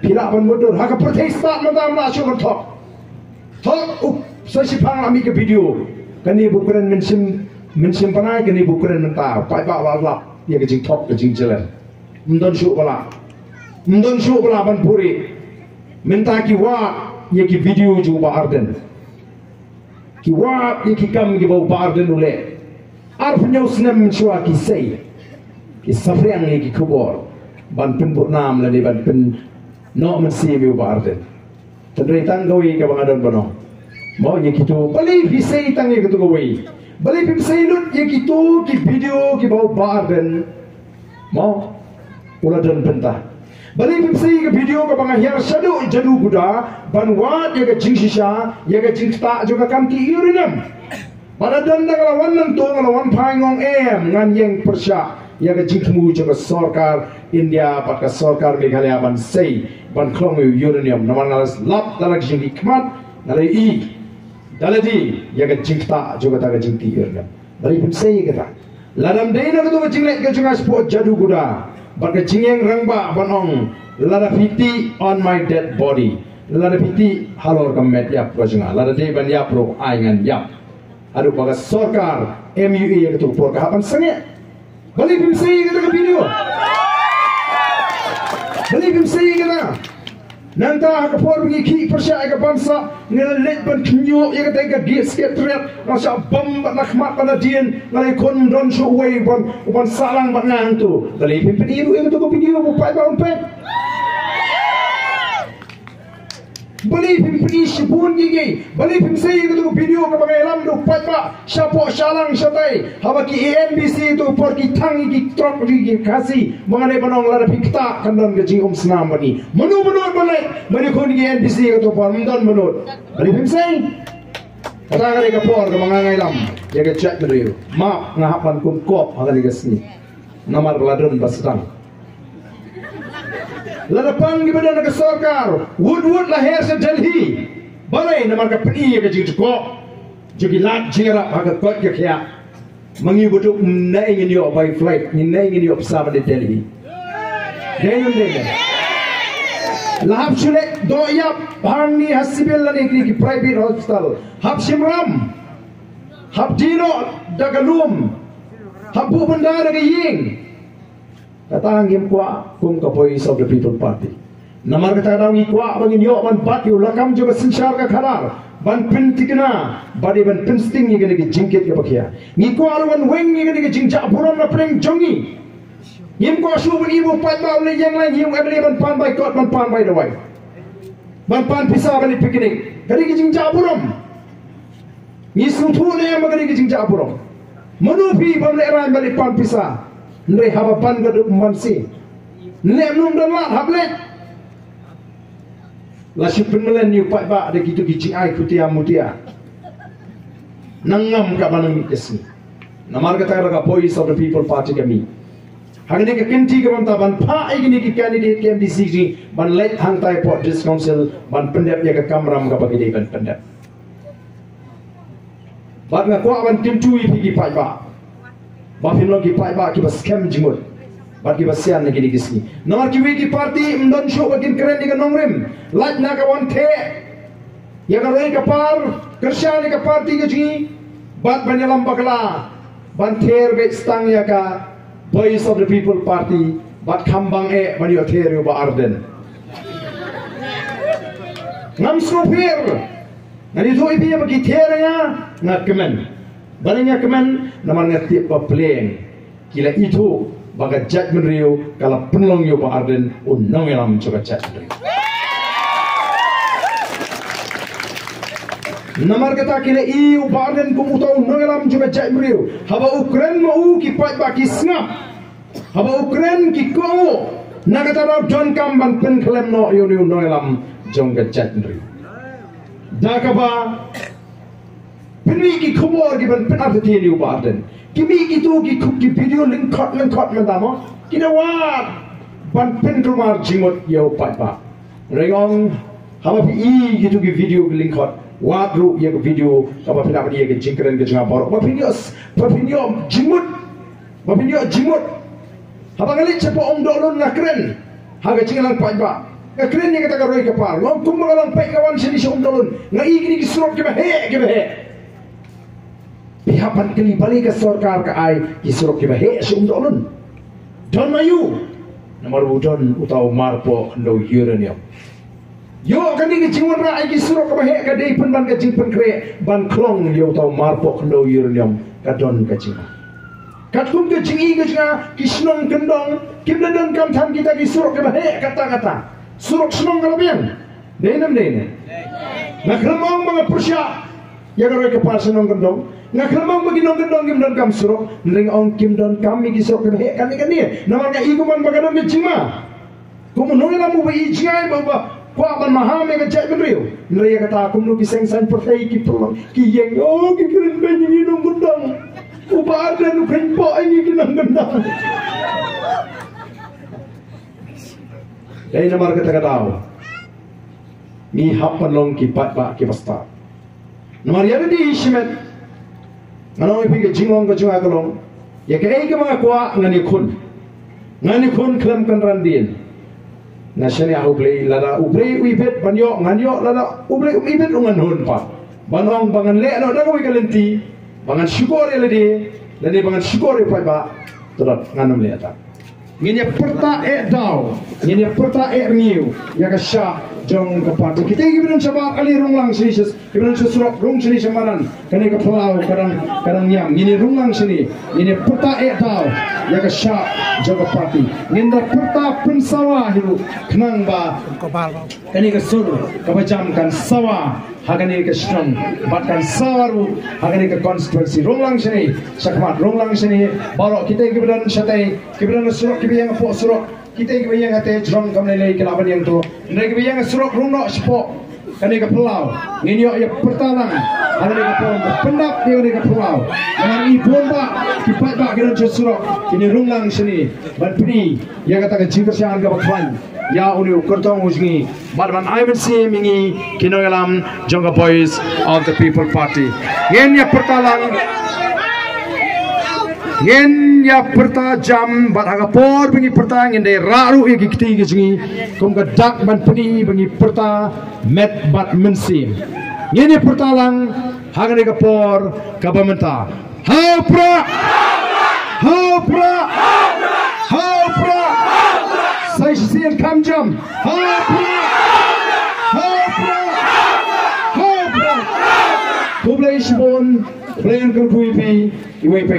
Pila ban mundur haka protesta madam la syukur thok sesipang ami ke video kani bukuran mensim panai kani bukuran mentah pai ba la ya ke jing thok ke jing jalan mdon syu bala ban puri minta ki wa ya ki video ju ba arden ki wa ya ki kam ki ba arden ule arf nyos nem chwa ki sei ki safriang ya ki kubor ban pin nam la de ban pin no man si mi ba arden tadri tanggawi ka bang adon bano mo ye kitu bali fi sei tang ye kitu gawi bali fi sei lut ye kitu ki video ki ba arden mo ula dan benta bali fi sei ki video ka bang hiar shadu jadu guda ban wat ye ka jing shisha ye ka jing ta juga kam ki urinam pada dan ngala wan to ngala wan phai ngong em ngan yeng persya ya ke jingmu juga sorkar India pakai sorkar Meghalaya ban sei ban klong uranium nama ngalas lap dalam jingi kmat nalai i daladi ya ke jingta juga tak jingti uranium bari pun sei kata ladam deina tu jinglek ke junga sport jadu guda ban ke jingeng rangba banong lada fiti on my dead body lada fiti halor kamet yap ko junga lada de ban yap ro aingan yap adu pakai sorkar MUA ya ke tu por kapan sange bali pun sei kata ke video bali pun sei kata nanta ka por bi ki persya ka bangsa ngelet ban knyo ya ka ga gis ke tret masa bom na khmat na dien ngalai kon don shu wei ban salang ban nang tu bali pun iru ya to video bu pai ba pe bali pun shibun gigi bali pun sei ka to video ka bangai lam du pai ba shapo shalang shatai hawa ki ANBC tu por ki thang ki trop ki kasi mangane banong la pikta kandon ke jing snam bani manu banai mani kon ki ANBC ka to por mdon manut bali pun sei kata ngare ka por ka mangai lam ya ke chat meriu ma ngahapan kum kop ngale ke sini namar ladon basdang ladapang di badan ke sorkar wood lahir se Delhi balai namar ka pni ke jing ko jogi lat jingara haga kot ke kya mangi butu na ingin yo by flight ni na ingin yo pesawat di Delhi deyun de lahap chulek do yap bang ni hasibel la ki private hospital hap simram hap dino dagalum hap bu bandar ke ying katang gim kwa kum ka voice of the people party namar kata daw ngi kwa bangin yo man party ulakam juga sinchar ka kharar ban pin tikna badi ban pin sting ni gane ki jingket ke bakia ngi kwa wan weng ni gane ki jingja buram na preng jongi yim kwa shu ban ibu pat ba le yang lai yim abli ban pan bai kot ban pan bai dawai ban pan pisa ban picnic gane ki jingja buram ngi sutu le ma gane ki jingja buram manupi ban le ran ban pan pisa Nre habapan gaduk mansi nem num dan lat hable la sipin melen yu pat ba de gitu gijing ai kutia mutia nangam ka banang kesni namar kata ka voice of the people party kami hangni ke kenti ke banta ban pha igni ki candidate ke MDC ban let hang tai port dis council ban pendep ya ke kamram ka bagi de ban pendep bat nga ko ban tim tu pi pat ba Bafin lagi pai ba ki bas scam jimut bat ki basian lagi digisni nomor ki wiki party mdon show bakin keren ni nongrim lat na ka wan the ya ka roi ka par kersya ni ka party ke ji bat banyalam bakla ban ther be stang ya ka voice of the people party bat khambang e bani o ther yo ba arden ngam sopir ngani zo ibi bagi ther ya ngakmen Balanya kemen nama ngerti apa playing kila itu baga judgment rio kalau penlong yo ba arden unang elam coba judgment namar kata kila iu ba arden kum utau unang elam coba judgment rio haba Ukraine mau ki pat ba ki snap haba Ukraine ki ko na kata ro don kam ban pen klem no yo unang elam jongga judgment rio dakaba Pini ki kumor ki ban penat hati ni ubaden. Kimi ki tu ki video link cut mentamo. Kita wat ban pen kumar jimot yo pat ba. Rengong hama pi i ki tu ki video link cut wadru ya video apa film dia ke jingkren ke jengah borok video jimut apa kali cepo om dolun ngakren haga jingalang pajba ngakren yang kata karoi kapal ngom kum mengalang pai kawan sini si om dolun ngai gini disurok ke bahe pihapan kali balik ke sarkar ke ai disurok ke bahe si om dolun don mayu nomor udon utau marpo ndo uranium yo kan ni jingun ra ai disurok ke bahe ka dei pen ban ka jing pen kre ban klong yo utau marpo ndo uranium ka don ka jinga katkum ke jingi ke jinga kisnong kendong kim dan kam tham kita disurok ke bahe kata surok senong kalabian denam nak kelemang mga persya ya karoi kapal senong kendong nak kelemang beginong kendong kim dan kam surok nering ong kim dan kami disurok ke bahe kan dia namanya iguman bagadam ke jima kumunoi lamu ba ijai ba kwa ban mahame ke jai benrio neri kata kum nu biseng san pertai ki pulang ki yeng ki keren banyi nong kendong ubah ada nu kenpo ini kinang kendong dari nomor kata ni hapan long ki pat ba ki pasta nomor yang di ismet ngano ipi ke jingong ke junga kalong ya ke ai ke mga kwa ngani kun klam kan randin na shani ublei lada ublei uibet banyo nganyo lada ublei uibet ungan hun pa banong bangan le no da ko kalenti bangan syukur ladi bangan syukur pa ba tolot nganam le ata ngene perta daw ngene perta niu ya ka sha jong ka parti kita gibran sabak ali runglang sini gibran surok rung sini samaran kane ka phalau kadang nyam ngene runglang sini ngene perta daw ya ka sha jong ka parti ngene perta pensawa hiru knang ba kane ka sur ka bajam kan sawa hagane ka strong batkan sawaru hagane ka constituency runglang sini sakmat runglang sini baro kita gibran satai gibran surok yang po surok kita yang ate jong kam lele kelaban yang tu mereka yang surok runo spok kane ka pulau nginyo ya pertalang ada ka pon pendap dia ka pulau dengan ibon ba kipat ba kira surok ini runglang sini ban pni ya kata ka jingker siang ka bakwan ya uni kortong usngi barban Ivan C mingi kinogalam jonga boys of the people party ngenya pertalang ngen ya perta jam bat haga por bengi perta ngen de raru e gikti gisngi kum ga dak ban peni bengi perta met bat mensim ngen ya perta lang haga de por kabamenta haupra sai sien kam jam haupra kublai shibon player ko kuipi iwe pe